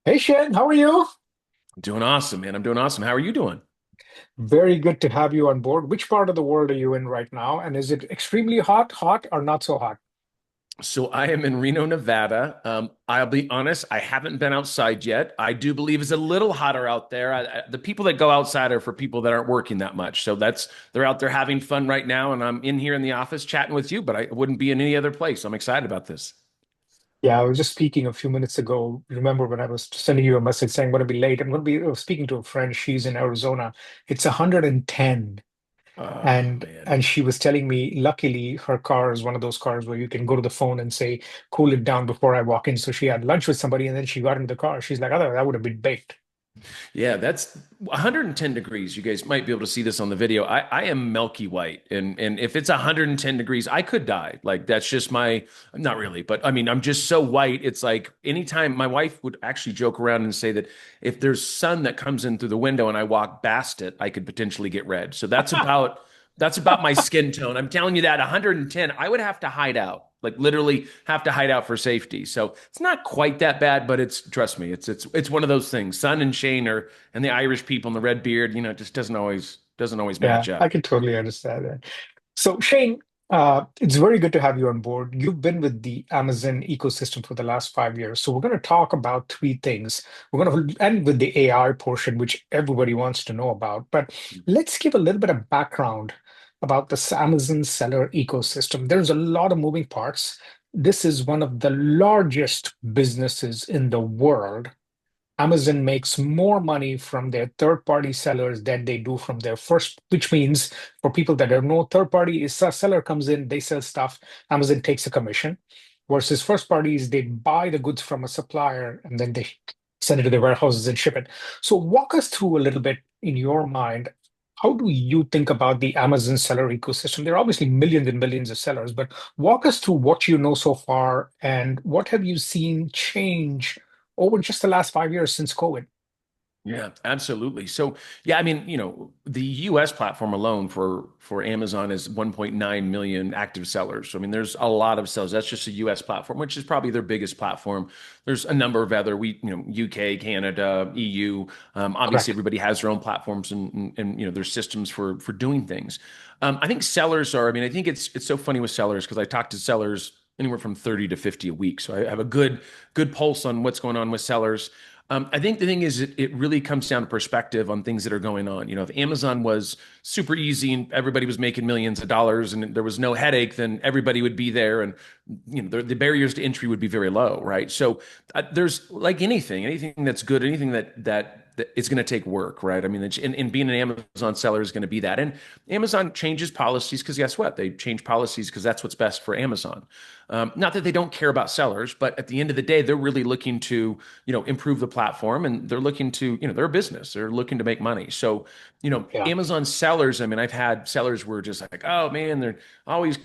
Hey Shane, how are you? Doing awesome, man. I'm doing awesome. How are you doing? Very good to have you on board. Which part of the world are you in right now? And is it extremely hot, or not so hot? So I am in Reno, Nevada. I'll be honest, I haven't been outside yet. I do believe it's a little hotter out there. The people that go outside are for people that aren't working that much. So they're out there having fun right now, and I'm in here in the office chatting with you, but I wouldn't be in any other place. I'm excited about this. Yeah, I was just speaking a few minutes ago. Remember when I was sending you a message saying I'm going to be late? I'm going to be speaking to a friend. She's in Arizona. It's 110. Oh And man. she was telling me, luckily, her car is one of those cars where you can go to the phone and say, cool it down before I walk in. So she had lunch with somebody and then she got into the car. She's like, otherwise, I would have been baked. Yeah, that's 110 degrees. You guys might be able to see this on the video. I am milky white, and if it's 110 degrees, I could die. Like that's just my, not really, but I mean, I'm just so white. It's like anytime my wife would actually joke around and say that if there's sun that comes in through the window and I walk past it, I could potentially get red. So that's about my skin tone. I'm telling you that 110, I would have to hide out. Like literally have to hide out for safety. So it's not quite that bad, but it's trust me, it's one of those things. Sun and Shane are and the Irish people and the red beard, it just doesn't always Yeah, match I up. can totally understand that. So, Shane, it's very good to have you on board. You've been with the Amazon ecosystem for the last 5 years. So, we're going to talk about three things. We're going to end with the AI portion, which everybody wants to know about. But let's give a little bit of background about the Amazon seller ecosystem. There's a lot of moving parts. This is one of the largest businesses in the world. Amazon makes more money from their third-party sellers than they do from their first, which means for people that don't know, third party is a seller comes in, they sell stuff, Amazon takes a commission, versus first parties, they buy the goods from a supplier and then they send it to their warehouses and ship it. So walk us through a little bit in your mind. How do you think about the Amazon seller ecosystem? There are obviously millions and millions of sellers, but walk us through what you know so far and what have you seen change over just the last 5 years since COVID. Yeah, absolutely. So, yeah, I mean, the US platform alone for Amazon is 1.9 million active sellers. So, I mean, there's a lot of sellers. That's just a US platform, which is probably their biggest platform. There's a number of other UK, Canada, EU. Obviously, Correct. everybody has their own platforms and their systems for doing things. I think sellers are. I mean, I think it's so funny with sellers because I talk to sellers anywhere from 30 to 50 a week. So I have a good pulse on what's going on with sellers. I think the thing is, it really comes down to perspective on things that are going on. If Amazon was super easy and everybody was making millions of dollars and there was no headache, then everybody would be there, and the barriers to entry would be very low, right? So there's like anything that's good, anything that is going to take work, right? I mean, and being an Amazon seller is going to be that. And Amazon changes policies because guess what? They change policies because that's what's best for Amazon. Not that they don't care about sellers, but at the end of the day, they're really looking to improve the platform, and they're looking to they're a business, they're looking to make money. So Yeah. Amazon sellers, I mean, I've had sellers were just like, oh man, they're always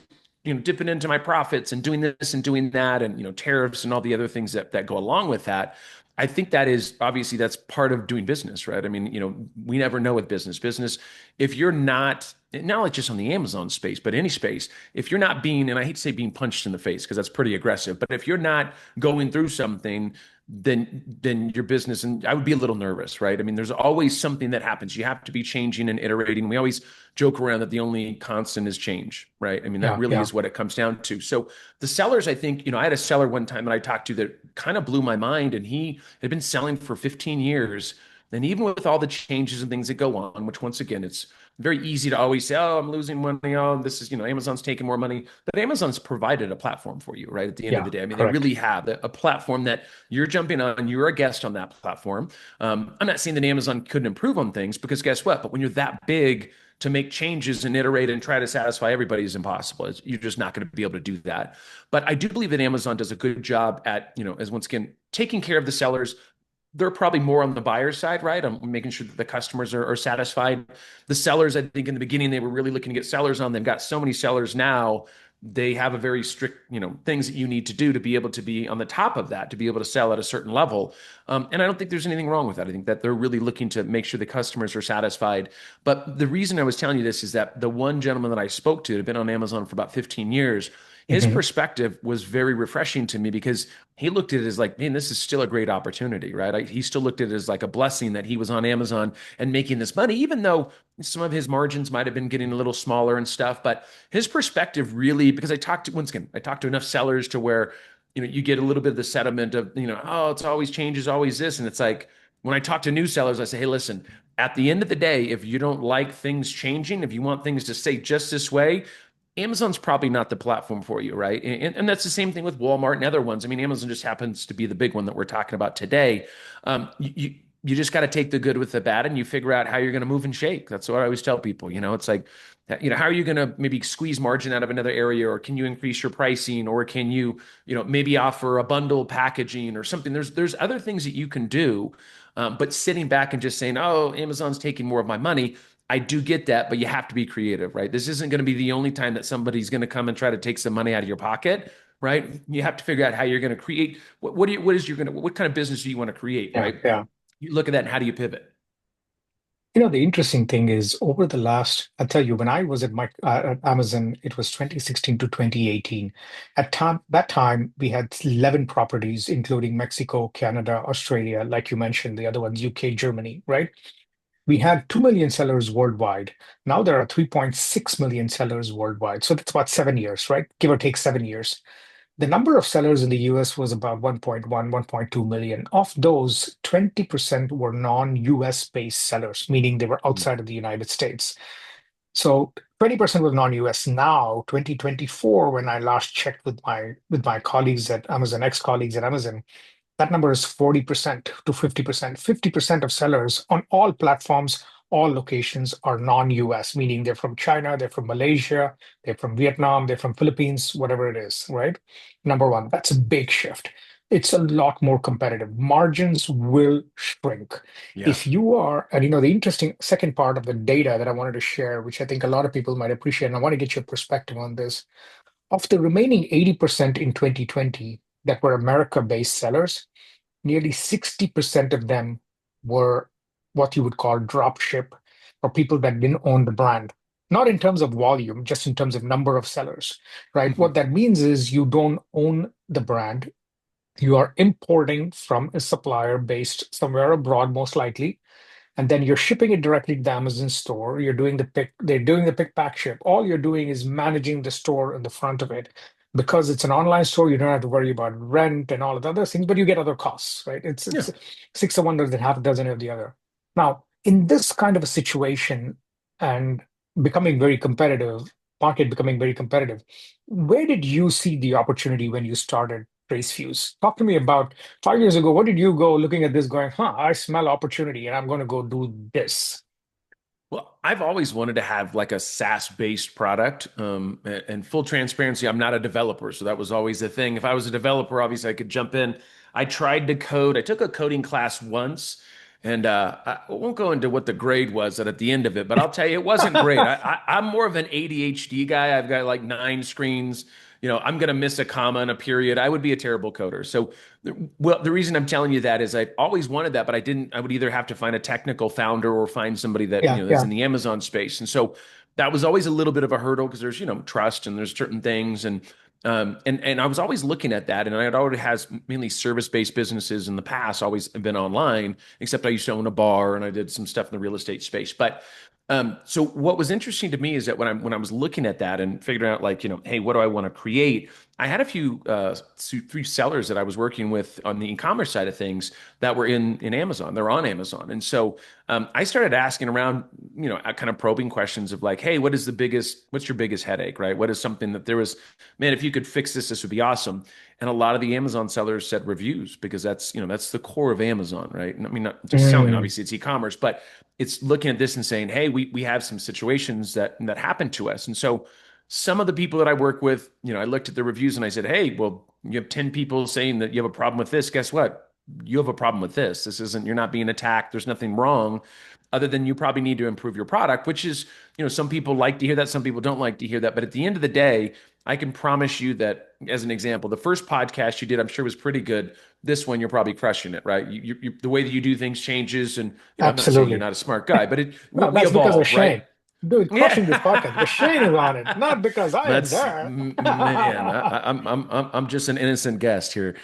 dipping into my profits and doing this and doing that, and tariffs and all the other things that go along with that. I think that is obviously that's part of doing business, right? I mean, we never know with business, if you're not like just on the Amazon space, but any space, if you're not being, and I hate to say being punched in the face because that's pretty aggressive, but if you're not going through something, then your business, and I would be a little nervous, right? I mean, there's always something that happens. You have to be changing and iterating. We always joke around that the only constant is change, right? I mean, that Yeah. really Yeah. is what it comes down to. So the sellers, I think, I had a seller one time that I talked to that kind of blew my mind, and he had been selling for 15 years. And even with all the changes and things that go on, which once again, it's very easy to always say, oh, I'm losing money. Oh, this is, Amazon's taking more money. But Amazon's provided a platform for you, right? At the end of Yeah. the day. I mean, they Correct. really have a platform that you're jumping on, you're a guest on that platform. I'm not saying that Amazon couldn't improve on things because guess what? But when you're that big, to make changes and iterate and try to satisfy everybody is impossible. You're just not going to be able to do that. But I do believe that Amazon does a good job at, as once again, taking care of the sellers. They're probably more on the buyer side, right? I'm making sure that the customers are satisfied. The sellers, I think in the beginning, they were really looking to get sellers on. They've got so many sellers now. They have a very strict, things that you need to do to be able to be on the top of that, to be able to sell at a certain level. And I don't think there's anything wrong with that. I think that they're really looking to make sure the customers are satisfied. But the reason I was telling you this is that the one gentleman that I spoke to had been on Amazon for about 15 years. his Hmm. perspective was very refreshing to me because he looked at it as like, man, this is still a great opportunity, right? He still looked at it as like a blessing that he was on Amazon and making this money, even though some of his margins might have been getting a little smaller and stuff. But his perspective really, because once again, I talked to enough sellers to where, you get a little bit of the sentiment of, oh, it's always changes, always this. And it's like, when I talk to new sellers, I say, hey, listen, at the end of the day, if you don't like things changing, if you want things to stay just this way, Amazon's probably not the platform for you, right? And that's the same thing with Walmart and other ones. I mean, Amazon just happens to be the big one that we're talking about today. You just got to take the good with the bad, and you figure out how you're going to move and shake. That's what I always tell people. It's like, how are you going to maybe squeeze margin out of another area, or can you increase your pricing, or can you, maybe offer a bundle packaging or something? There's other things that you can do, but sitting back and just saying, oh, Amazon's taking more of my money. I do get that, but you have to be creative, right? This isn't going to be the only time that somebody's going to come and try to take some money out of your pocket, right? You have to figure out how you're going to create. What kind of business do you want to create, Yeah, right? yeah. You look at that and how do you pivot? The interesting thing is over the last, I'll tell you, when I was at Amazon, it was 2016 to 2018. That time, we had 11 properties, including Mexico, Canada, Australia, like you mentioned, the other ones, UK, Germany, right? We had 2 million sellers worldwide. Now there are 3.6 million sellers worldwide. So that's about 7 years, right? Give or take 7 years. The number of sellers in the US was about 1.1, 1.2 million. Of those, 20% were non-US based sellers, meaning they were Mm. outside of the United States. So 20% was non-US. Now, 2024, when I last checked with my colleagues at Amazon, ex-colleagues at Amazon, that number is 40% to 50%. 50% of sellers on all platforms, all locations are non-US, meaning they're from China, they're from Malaysia, they're from Vietnam, they're from Philippines, whatever it is, right? Number one, that's a big shift. It's a lot more competitive. Margins will shrink. Yeah. If you are, and the interesting second part of the data that I wanted to share, which I think a lot of people might appreciate, and I want to get your perspective on this. Of the remaining 80% in 2020 that were America-based sellers, nearly 60% of them were what you would call drop ship or people that didn't own the brand. Not in terms of volume, just in terms of number of sellers, right? Mhm. What that means is you don't own the brand. You are importing from a supplier based somewhere abroad, most likely, and then you're shipping it directly to the Amazon store. They're doing the pick pack ship. All you're doing is managing the store in the front of it. Because it's an online store, you don't have to worry about rent and all of the other things, but you get other costs, right? It's Yeah. it's six of one doesn't half a dozen of the other. Now, in this kind of a situation and becoming very competitive, market becoming very competitive, where did you see the opportunity when you started Trace Fuse? Talk to me about 5 years ago. What did you go looking at this going, huh, I smell opportunity and I'm going to go do this? Well, I've always wanted to have like a SaaS-based product. And full transparency, I'm not a developer, so that was always the thing. If I was a developer, obviously I could jump in. I tried to code. I took a coding class once, and I won't go into what the grade was at the end of it, but I'll tell you, it wasn't great. I'm more of an ADHD guy. I've got like 9 screens. I'm going to miss a comma and a period. I would be a terrible coder. So, well, the reason I'm telling you that is I always wanted that, but I didn't. I would either have to find a technical founder or find somebody that Yeah, that's yeah, in the Amazon space, and so that was always a little bit of a hurdle because there's trust and there's certain things, and I was always looking at that, and I had already has mainly service-based businesses in the past, always been online, except I used to own a bar and I did some stuff in the real estate space, but. So what was interesting to me is that when I was looking at that and figuring out like, hey, what do I want to create? I had a few sellers that I was working with on the e-commerce side of things that were in Amazon. They're on Amazon. And so I started asking around, kind of probing questions of like, hey, what's your biggest headache, right? What is something that there was, man, if you could fix this, this would be awesome. And a lot of the Amazon sellers said reviews because that's the core of Amazon, right? And I mean, not just selling, Mm, obviously it's e-commerce, but it's looking at this and saying, hey, we have some situations that happen to us. And so some of the people that I work with, I looked at the reviews and I said, hey, well, you have 10 people saying that you have a problem with this. Guess what? You have a problem with this. You're not being attacked. There's nothing wrong other than you probably need to improve your product, which is, some people like to hear that. Some people don't like to hear that. But at the end of the day, I can promise you that, as an example, the first podcast you did, I'm sure was pretty good. This one, you're probably crushing it, right? The way that you do things changes. And, I'm not saying you're absolutely. not a smart guy, but No, we that's because of evolve, right? Shane. Dude, Yeah. crushing this podcast because Shane is on it, not because I am That's there. man. I'm just an innocent guest here,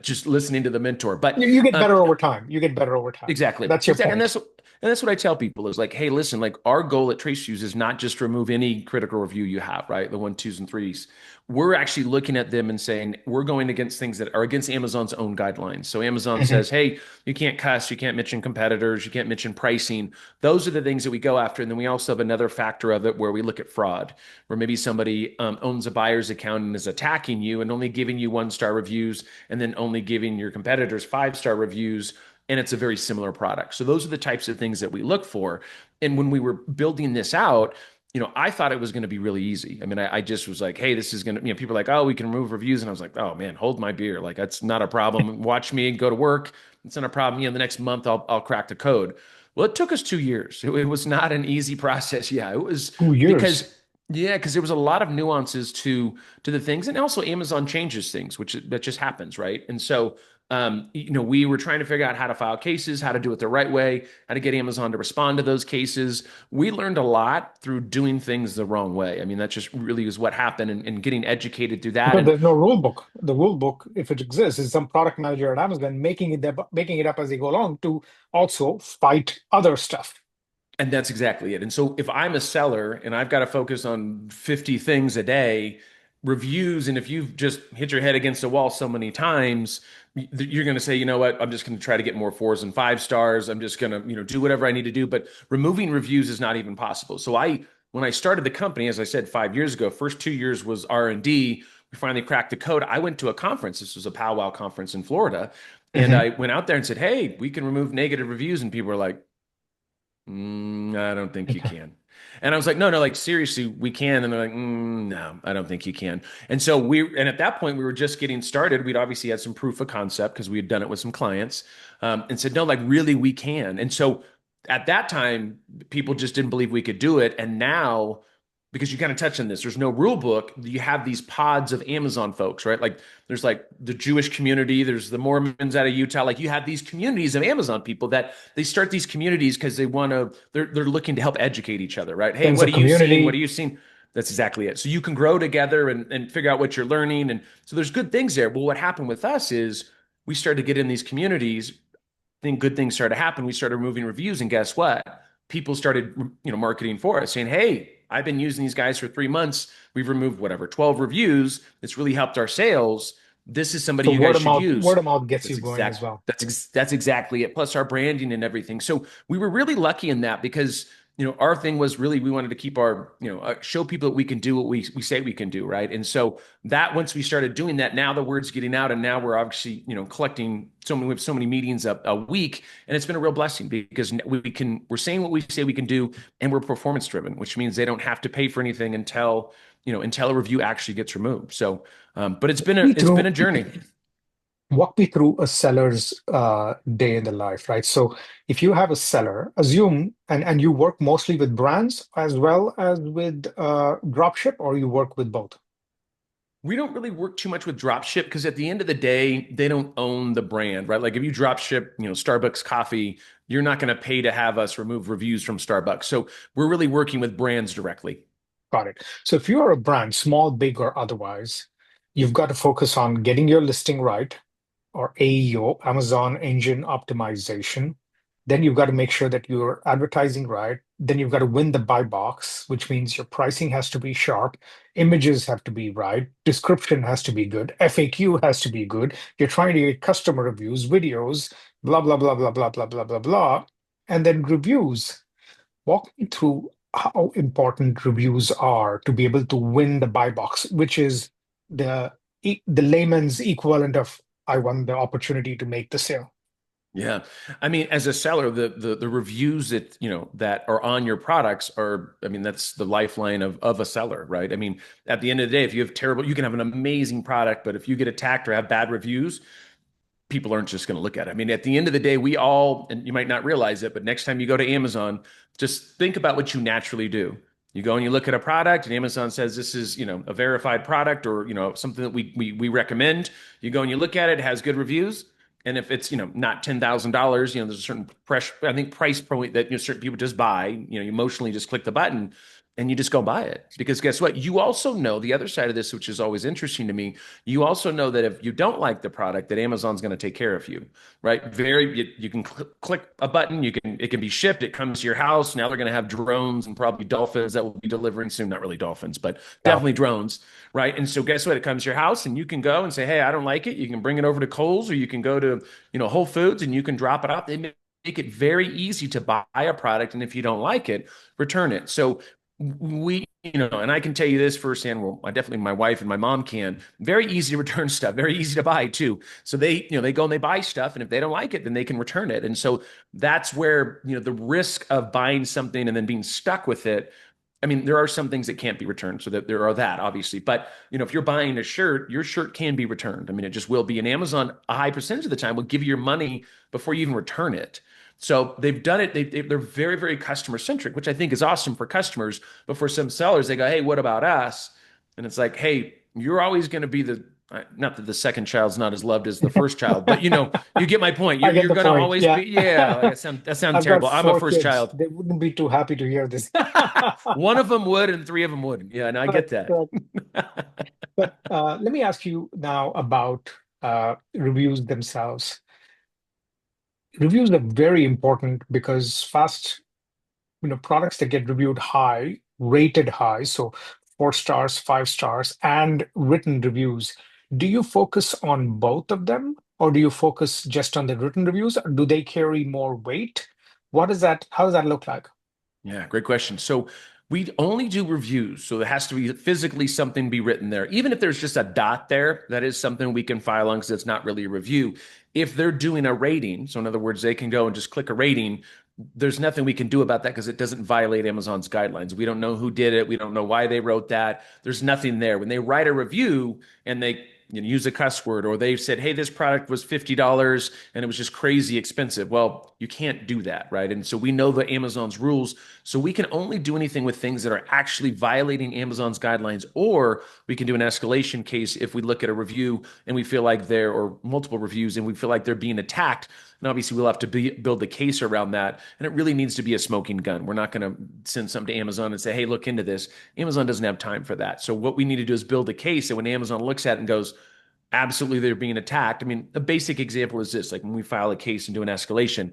just listening to the mentor. But You get um, better over time. You get better over time. exactly. That's your Exactly. And point. that's what I tell people is like, hey, listen, like our goal at Trace Views is not just to remove any critical review you have, right? The one, twos, and threes. We're actually looking at them and saying we're going against things that are against Amazon's own guidelines. So Amazon Mhm. says, hey, you can't cuss, you can't mention competitors, you can't mention pricing. Those are the things that we go after. And then we also have another factor of it where we look at fraud, where maybe somebody owns a buyer's account and is attacking you and only giving you one-star reviews and then only giving your competitors five-star reviews, and it's a very similar product. So those are the types of things that we look for. And when we were building this out, I thought it was going to be really easy. I mean, I just was like, hey, this is going to, people are like, oh, we can remove reviews. And I was like, oh man, hold my beer. Like, that's not a problem. Watch me go to work. It's not a problem. The next month I'll crack the code. Well, it took us 2 years. It was not an easy process. Yeah, it was 2 years. because because there was a lot of nuances to the things, and also Amazon changes things, which that just happens, right? And so we were trying to figure out how to file cases, how to do it the right way, how to get Amazon to respond to those cases. We learned a lot through doing things the wrong way. I mean, that just really is what happened, and getting educated through that. Because And there's no rule book. The rule book, if it exists, is some product manager at Amazon making it up as they go along to also fight other stuff. And that's exactly it. And so if I'm a seller and I've got to focus on 50 things a day, reviews, and if you've just hit your head against a wall so many times, you're going to say, you know what, I'm just going to try to get more fours and five stars. I'm just going to, do whatever I need to do. But removing reviews is not even possible. So when I started the company, as I said, 5 years ago, first 2 years was R&D. We finally cracked the code. I went to a conference. This was a powwow conference in Florida. And Mhm. I went out there and said, hey, we can remove negative reviews. And people were like, I don't think you can. And I was like, no, no, like seriously, we can. And they're like, no, I don't think you can. And at that point, we were just getting started. We'd obviously had some proof of concept because we had done it with some clients, and said, no, like really, we can. And so at that time, people just didn't believe we could do it. And now, because you kind of touched on this, there's no rule book. You have these pods of Amazon folks, right? Like there's like the Jewish community, there's the Mormons out of Utah. Like you have these communities of Amazon people that they start these communities because they're looking to help educate each other, right? Hey, Sense what of are you seeing? What are community. you seeing? That's exactly it. So you can grow together and figure out what you're learning. And so there's good things there. Well, what happened with us is we started to get in these communities, think good things started to happen. We started removing reviews, and guess what? People started, marketing for us, saying, "Hey, I've been using these guys for 3 months. We've removed whatever 12 reviews. It's really helped our sales. This is somebody So you guys should use." word of mouth gets you going as well. That's exactly it. Plus our branding and everything. So we were really lucky in that because our thing was really we wanted to keep our show people that we can do what we say we can do, right? And so that once we started doing that, now the word's getting out, and now we're obviously collecting we have so many meetings a week, and it's been a real blessing because we're saying what we say we can do, and we're performance driven, which means they don't have to pay for anything until a review actually gets removed. So, but Me it's been through a journey. Walk me through a seller's day in the life, right? So if you have a seller, assume and you work mostly with brands as well as with dropship, or you work with both. We don't really work too much with dropship because at the end of the day, they don't own the brand, right? Like if you dropship, Starbucks coffee, you're not going to pay to have us remove reviews from Starbucks. So we're really working with brands directly. Got it. So if you are a brand, small, big, or otherwise, you've got to focus on getting your listing right, or AEO, Amazon Engine Optimization. Then you've got to make sure that you're advertising right. Then you've got to win the buy box, which means your pricing has to be sharp, images have to be right, description has to be good, FAQ has to be good. You're trying to get customer reviews, videos, blah, blah, blah, blah, blah, blah, blah, blah, blah. And then reviews. Walk me through how important reviews are to be able to win the buy box, which is the the layman's equivalent of I won the opportunity to make the sale. Yeah. I mean, as a seller, the reviews that are on your products are, I mean, that's the lifeline of a seller, right? I mean, at the end of the day, if you have you can have an amazing product, but if you get attacked or have bad reviews, people aren't just going to look at it. I mean, at the end of the day, we all, and you might not realize it, but next time you go to Amazon, just think about what you naturally do. You go and you look at a product, and Amazon says this is, a verified product, or something that we recommend. You go and you look at it, it has good reviews. And if it's, not $10,000, there's a certain I think price point that, certain people just buy, you emotionally just click the button and you just go buy it. Because guess what? You also know the other side of this, which is always interesting to me. You also know that if you don't like the product, that Amazon's going to take care of you, right? You can click a button, it can be shipped, it comes to your house. Now they're going to have drones and probably dolphins that will be delivering soon. Not really dolphins, but Yeah. definitely drones, right? And so guess what? It comes to your house and you can go and say, hey, I don't like it. You can bring it over to Kohl's or you can go to, Whole Foods and you can drop it off. They make it very easy to buy a product. And if you don't like it, return it. So and I can tell you this firsthand. Well, I definitely, my wife and my mom can. Very easy to return stuff. Very easy to buy too. So they go and they buy stuff, and if they don't like it, then they can return it. And so that's where the risk of buying something and then being stuck with it. I mean, there are some things that can't be returned, so that there are that obviously. But if you're buying a shirt, your shirt can be returned. I mean, it just will be. And Amazon, a high percentage of the time, will give you your money before you even return it. So they've done it. They're very, very customer centric, which I think is awesome for customers. But for some sellers, they go, "Hey, what about us?" And it's like, "Hey, you're always going to be the not that the second child's not as loved as the first child, but you get my point. I get You're the going to point. always Yeah. be yeah. Like, that sounds I've got terrible. I'm a four first kids. child. They wouldn't be too happy to hear this. One of them would, and three of them wouldn't. Yeah, and I get Correct, that. correct. But let me ask you now about reviews themselves. Reviews are very important because products that get reviewed high, rated high, so 4 stars, 5 stars, and written reviews. Do you focus on both of them, or do you focus just on the written reviews? Do they carry more weight? What is that? How does that look like? Yeah, great question. So we only do reviews. So it has to be physically something be written there. Even if there's just a dot there, that is something we can file on because it's not really a review. If they're doing a rating, so in other words, they can go and just click a rating, there's nothing we can do about that because it doesn't violate Amazon's guidelines. We don't know who did it. We don't know why they wrote that. There's nothing there. When they write a review and they use a cuss word or they said, hey, this product was $50 and it was just crazy expensive. Well, you can't do that, right? And so we know the Amazon's rules. So we can only do anything with things that are actually violating Amazon's guidelines, or we can do an escalation case if we look at a review and we feel like or multiple reviews and we feel like they're being attacked. And obviously, we'll have to build the case around that. And it really needs to be a smoking gun. We're not going to send something to Amazon and say, hey, look into this. Amazon doesn't have time for that. So what we need to do is build a case that when Amazon looks at it and goes, absolutely, they're being attacked. I mean, a basic example is this, like when we file a case and do an escalation,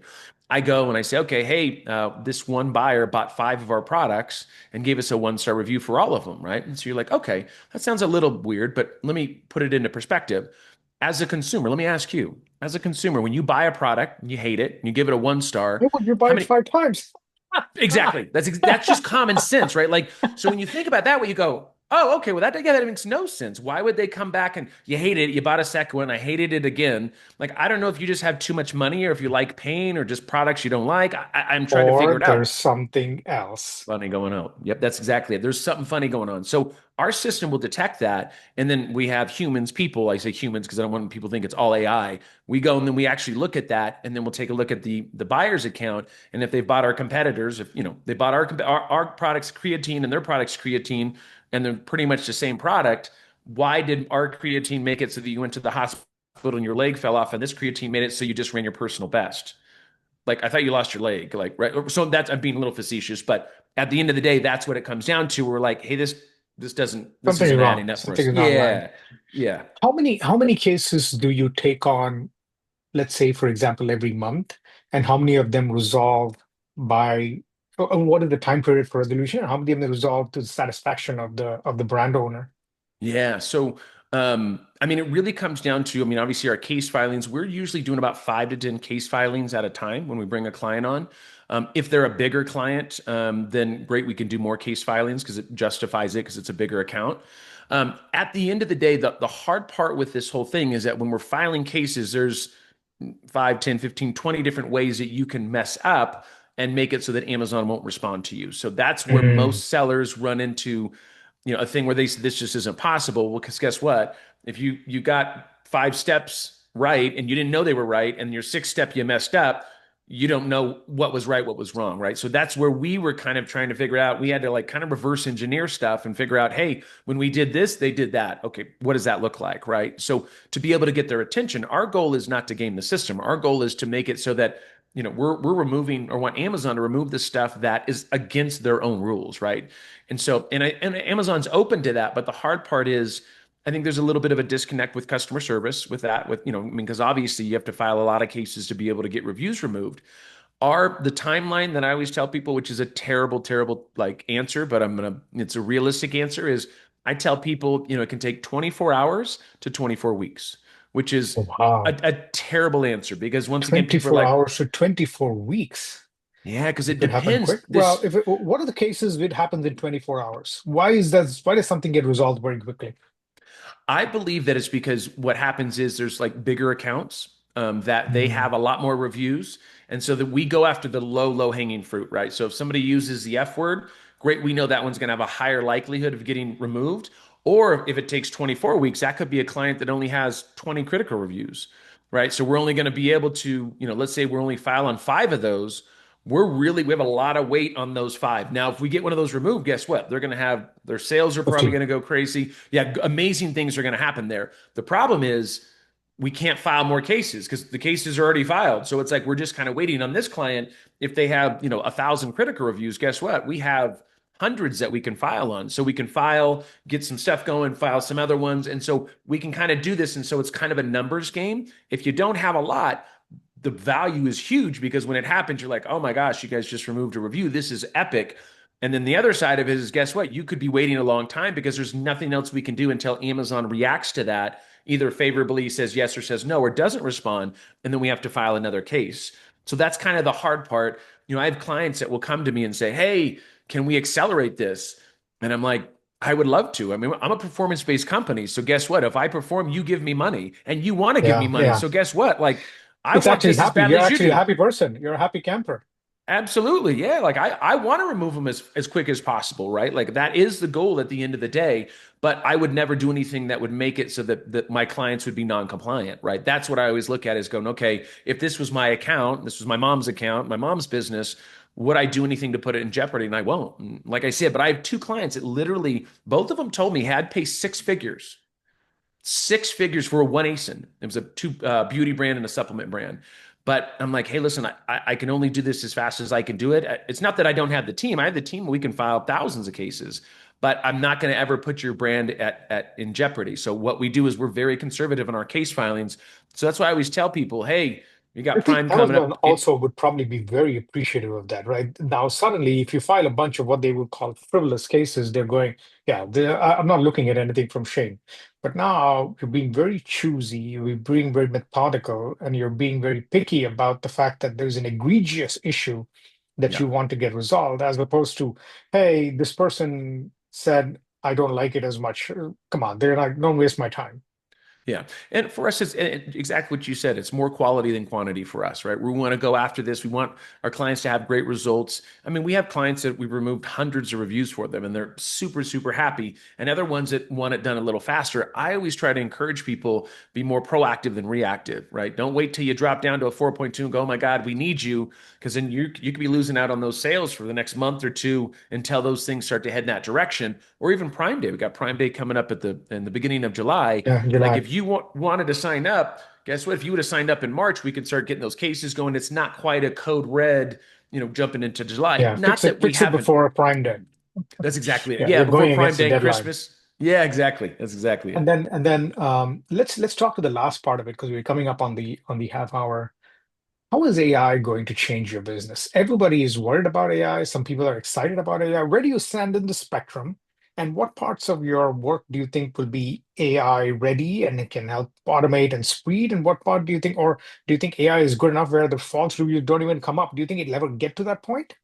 I go and I say, okay, hey, this one buyer bought 5 of our products and gave us a 1-star review for all of them, right? And so you're like, okay, that sounds a little weird, but let me put it into perspective. As a consumer, let me ask you, as a consumer, when you buy a product and you hate it and you give it a 1 star, Why would you buy how it many? 5 times? Exactly. That's just common sense, right? Like, so when you think about that way, you go, oh, okay, well that makes no sense. Why would they come back and you hated it, you bought a second one, I hated it again. Like, I don't know if you just have too much money or if you like pain or just products you don't like. I'm trying to Or figure it there's out. something else. Funny going on. Yep, that's exactly it. There's something funny going on. So our system will detect that. And then we have humans, people, I say humans because I don't want people to think it's all AI. We go and then we actually look at that. And then we'll take a look at the buyer's account. And if they've bought our competitors, if they bought our products creatine and their products creatine, and they're pretty much the same product, why did our creatine make it so that you went to the hospital and your leg fell off and this creatine made it so you just ran your personal best? Like, I thought you lost your leg, like, right? So that's, I'm being a little facetious, but at the end of the day, that's what it comes down to. We're like, hey, this Something is isn't wrong. adding up for Something us. is not aligned. Yeah, yeah. How many cases do you take on, let's say, for example, every month, and how many of them resolve by, and what is the time period for resolution? And how many of them resolve to the satisfaction of the brand owner? Yeah. So, I mean, it really comes down to, I mean, obviously our case filings, we're usually doing about 5 to 10 case filings at a time when we bring a client on. If they're a bigger client, then great, we can do more case filings because it justifies it because it's a bigger account. At the end of the day, the hard part with this whole thing is that when we're filing cases, there's 5, 10, 15, 20 different ways that you can mess up and make it so that Amazon won't respond to you. So that's where Mm. most sellers run into a thing where they say this just isn't possible. Well, because guess what? If you got 5 steps right and you didn't know they were right, and your 6th step you messed up, you don't know what was right, what was wrong, right? So that's where we were kind of trying to figure out. We had to like kind of reverse engineer stuff and figure out, hey, when we did this, they did that. Okay, what does that look like, right? So to be able to get their attention, our goal is not to game the system. Our goal is to make it so that we're removing or want Amazon to remove the stuff that is against their own rules, right? And Amazon's open to that, but the hard part is I think there's a little bit of a disconnect with customer service with that, with, I mean, because obviously you have to file a lot of cases to be able to get reviews removed. Are the timeline that I always tell people, which is a terrible, terrible like answer, but it's a realistic answer is I tell people, it can take 24 hours to 24 weeks, which is Wow. a terrible answer because once again, people are 24 like, hours to 24 weeks. yeah, because It it could happen depends. quick. Well, what are the cases it happens in 24 hours? Why is that? Why does something get resolved very quickly? I believe that it's because what happens is there's like bigger accounts that they Mm. have a lot more reviews. And so that we go after the low hanging fruit, right? So if somebody uses the F word, great, we know that one's going to have a higher likelihood of getting removed. Or if it takes 24 weeks, that could be a client that only has 20 critical reviews, right? So we're only going to be able to, let's say we're only file on five of those. We have a lot of weight on those five. Now, if we get one of those removed, guess what? They're going to have their sales are probably 50. going to go crazy. Yeah, amazing things are going to happen there. The problem is we can't file more cases because the cases are already filed. So it's like we're just kind of waiting on this client. If they have, 1,000 critical reviews, guess what? We have hundreds that we can file on. So we can file, get some stuff going, file some other ones. And so we can kind of do this. And so it's kind of a numbers game. If you don't have a lot, the value is huge because when it happens, you're like, oh my gosh, you guys just removed a review. This is epic. And then the other side of it is, guess what? You could be waiting a long time because there's nothing else we can do until Amazon reacts to that, either favorably says yes or says no, or doesn't respond. And then we have to file another case. So that's kind of the hard part. I have clients that will come to me and say, hey, can we accelerate this? And I'm like, I would love to. I mean, I'm a performance based company. So guess what? If I perform, you give me money and you want to give me Yeah, money. yeah. So guess what? Like, I It's want actually this as happy. badly You're as you actually a do. happy person. You're a happy camper. Absolutely. Yeah. Like I want to remove them as quick as possible, right? Like that is the goal at the end of the day. But I would never do anything that would make it so that my clients would be non-compliant, right? That's what I always look at is going, okay, if this was my account, this was my mom's account, my mom's business, would I do anything to put it in jeopardy? And I won't. And like I said, but I have two clients that literally, both of them told me had paid six figures for a one ASIN. It was a two beauty brand and a supplement brand. But I'm like, hey, listen, I can only do this as fast as I can do it. It's not that I don't have the team. I have the team. We can file thousands of cases, but I'm not going to ever put your brand at in jeopardy. So what we do is we're very conservative in our case filings. So that's why I always tell people, hey, you I got think Prime coming Amazon up. also would probably be very appreciative of that, right? Now, suddenly, if you file a bunch of what they would call frivolous cases, they're going, yeah, I'm not looking at anything from Shane. But now you're being very choosy, you're being very methodical, and you're being very picky about the fact that there's an egregious issue that Yeah. you want to get resolved, as opposed to, hey, this person said, I don't like it as much. Come on, they're not, don't waste my time. Yeah. And for us, it's exactly what you said. It's more quality than quantity for us, right? We want to go after this. We want our clients to have great results. I mean, we have clients that we've removed hundreds of reviews for them and they're super, super happy. And other ones that want it done a little faster. I always try to encourage people be more proactive than reactive, right? Don't wait till you drop down to a 4.2 and go, oh my God, we need you. Because then you could be losing out on those sales for the next month or two until those things start to head in that direction. Or even Prime Day. We got Prime Day coming up in the beginning of July. Yeah, Like July. if you wanted to sign up, guess what? If you would have signed up in March, we could start getting those cases going. It's not quite a code red, jumping into July. Yeah, Not that we fix it haven't. before Prime Day. That's exactly it. Yeah, Yeah, you're before going Prime against the Day and deadline. Christmas. Yeah, exactly. That's exactly it. And then let's talk to the last part of it because we're coming up on the half hour. How is AI going to change your business? Everybody is worried about AI. Some people are excited about AI. Where do you stand in the spectrum? And what parts of your work do you think will be AI ready and it can help automate and speed? And what part do you think, or do you think AI is good enough where the false reviews don't even come up? Do you think it'll ever get to that point?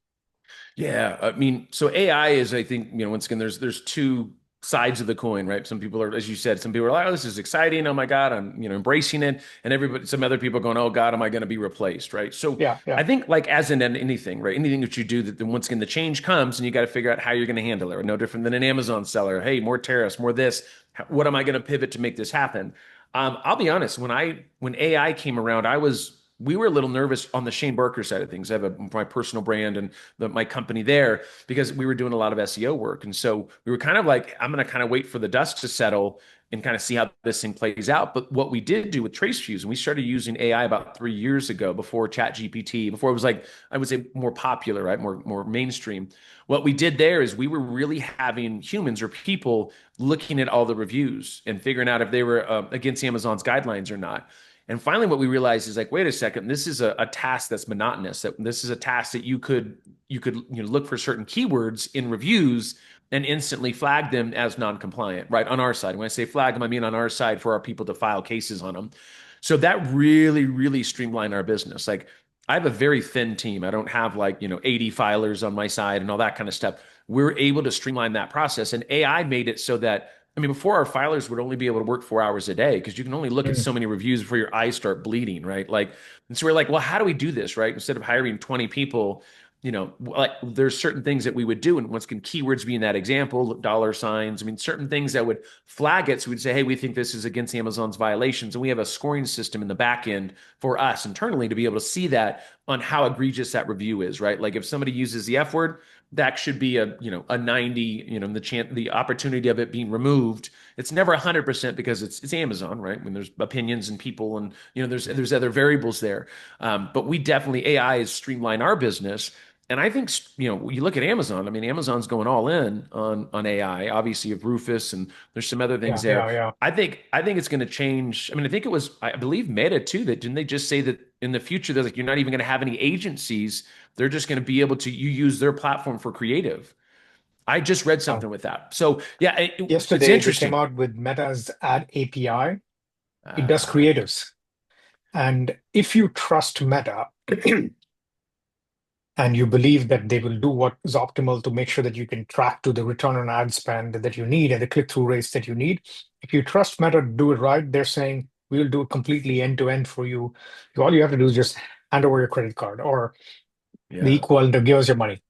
Yeah, I mean, so AI is, I think, once again, there's two sides of the coin, right? Some people are, as you said, some people are like, oh, this is exciting. Oh my God, I'm, embracing it. And everybody, some other people are going, oh God, am I going to be replaced, right? So Yeah, yeah, I think like as in anything, right? Anything that you do, that then once again, the change comes and you got to figure out how you're going to handle it. No different than an Amazon seller. Hey, more tariffs, more this. What am I going to pivot to make this happen? I'll be honest, when AI came around, I was we were a little nervous on the Shane Barker side of things. I have my personal brand and my company there because we were doing a lot of SEO work. And so we were kind of like, I'm going to kind of wait for the dust to settle and kind of see how this thing plays out. But what we did do with Trace Views, and we started using AI about 3 years ago, before ChatGPT, before it was like, I would say more popular, right? More mainstream. What we did there is we were really having humans or people looking at all the reviews and figuring out if they were against Amazon's guidelines or not. And finally, what we realized is like, wait a second, this is a task that's monotonous. That this is a task that you could look for certain keywords in reviews and instantly flag them as non-compliant, right? On our side. When I say flag them, I mean on our side for our people to file cases on them. So that really, really streamlined our business. Like I have a very thin team. I don't have like, 80 filers on my side and all that kind of stuff. We're able to streamline that process. And AI made it so that, I mean, before our filers would only be able to work 4 hours a day because you can only look at Mm. so many reviews before your eyes start bleeding, right? Like, and so we're like, well, how do we do this, right? Instead of hiring 20 people, like there's certain things that we would do. And once again, keywords being that example, dollar signs, I mean, certain things that would flag it. So we'd say, hey, we think this is against Amazon's violations. And we have a scoring system in the back end for us internally to be able to see that on how egregious that review is, right? Like if somebody uses the F word, that should be a 90, the opportunity of it being removed. It's never 100% because it's Amazon, right? When there's opinions and people and there's other variables there. But we definitely AI has streamlined our business. And I think you look at Amazon. I mean, Amazon's going all in on AI. Obviously, you have Rufus, and there's some other things Yeah, there. yeah, yeah. I think it's going to change. I mean, I think it was, I believe Meta too, that didn't they just say that in the future they're like you're not even going to have any agencies. They're just going to be able to use their platform for creative. I just read Uh, something with that. So yeah, it's Yesterday, they came interesting. out with Meta's ad API. It does Uh, creatives. And if you trust Meta and you believe that they will do what is optimal to make sure that you can track to the return on ad spend that you need and the click-through rates that you need, if you trust Meta to do it right, they're saying we'll do it completely end to end for you. All you have to do is just hand over your credit card or the yeah. equivalent of give us your money.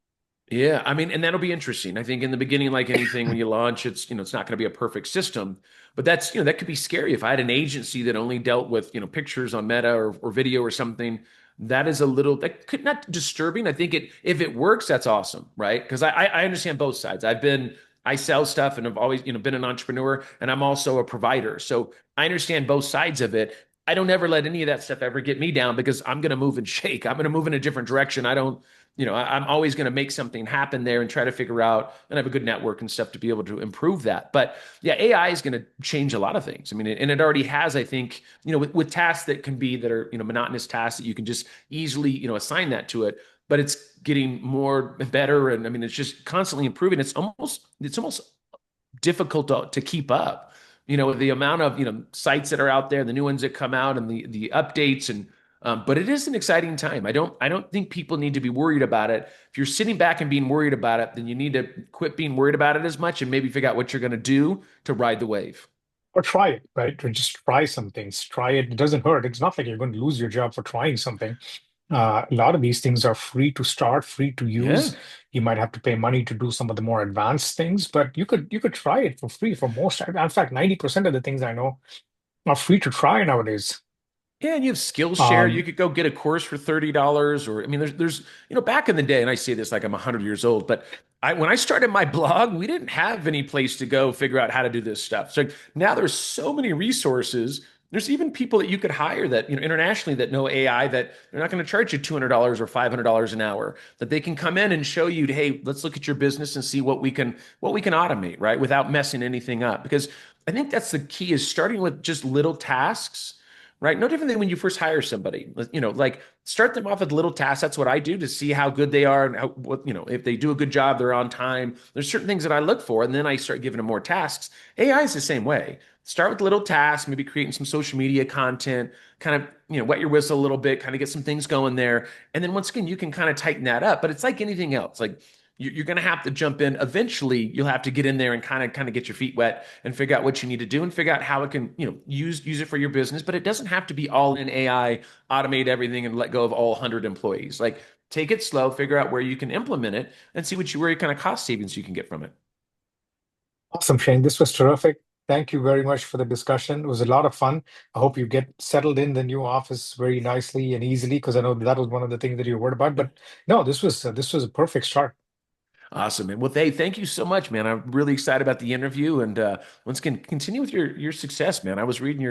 Yeah, I mean, and that'll be interesting. I think in the beginning, like anything, when you launch, it's not going to be a perfect system, but that could be scary. If I had an agency that only dealt with, pictures on Meta or video or something, that could not disturbing. I think if it works, that's awesome, right? Because I understand both sides. I sell stuff and I've always, been an entrepreneur and I'm also a provider. So I understand both sides of it. I don't ever let any of that stuff ever get me down because I'm going to move and shake. I'm going to move in a different direction. I don't I'm always going to make something happen there and try to figure out and have a good network and stuff to be able to improve that. But yeah, AI is going to change a lot of things. I mean, and it already has, I think, with tasks that are, monotonous tasks that you can just easily, assign that to it, but it's getting more better. And I mean, it's just constantly improving. It's almost difficult to keep up. The amount of sites that are out there, the new ones that come out, and the updates, and but it is an exciting time. I don't think people need to be worried about it. If you're sitting back and being worried about it, then you need to quit being worried about it as much and maybe figure out what you're going to do to ride the wave. Or try it, right? Or just try some things. Try it. It doesn't hurt. It's not like you're going to lose your job for trying something. A lot of these things are free to start, free to Yeah. use. You might have to pay money to do some of the more advanced things, but you could try it for free for most. In fact, 90% of the things I know are free to try nowadays. Yeah, and you have Skillshare. You Um, could go get a course for $30, or I mean, there's back in the day, and I say this like I'm 100 years old, but when I started my blog, we didn't have any place to go figure out how to do this stuff. So now there's so many resources. There's even people that you could hire that internationally that know AI that they're not going to charge you $200 or $500 an hour. That they can come in and show you, hey, let's look at your business and see what we can automate, right, without messing anything up. Because I think that's the key is starting with just little tasks, right? No different than when you first hire somebody. Like start them off with little tasks. That's what I do to see how good they are and if they do a good job, they're on time. There's certain things that I look for, and then I start giving them more tasks. AI is the same way. Start with little tasks, maybe creating some social media content, kind of wet your whistle a little bit, kind of get some things going there, and then once again you can kind of tighten that up. But it's like anything else, like you're going to have to jump in. Eventually, you'll have to get in there and kind of get your feet wet and figure out what you need to do and figure out how it can, use it for your business. But it doesn't have to be all in AI, automate everything and let go of all 100 employees. Like take it slow, figure out where you can implement it and see where kind of cost savings you can get from it. awesome, Shane. This was terrific. Thank you very much for the discussion. It was a lot of fun. I hope you get settled in the new office very nicely and easily, because I know that was one of the things that you were worried about. But no, this was a perfect start. Awesome, man. Well, hey, thank you so much, man. I'm really excited about the interview, and once again, continue with your success, man. I was reading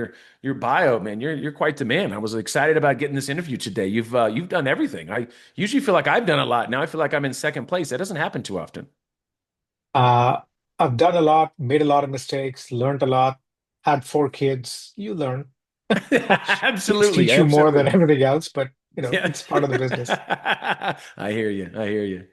your bio, man. You're quite the man. I was excited about getting this interview today. You've done everything. I usually feel like I've done a lot. Now I feel like I'm in second place. That doesn't happen too often. Uh, I've done a lot, made a lot of mistakes, learned a lot, had 4 kids. You learn. Kids Absolutely, teach you more than absolutely. everything else, but Yeah. it's part of the business. I hear you. I hear you.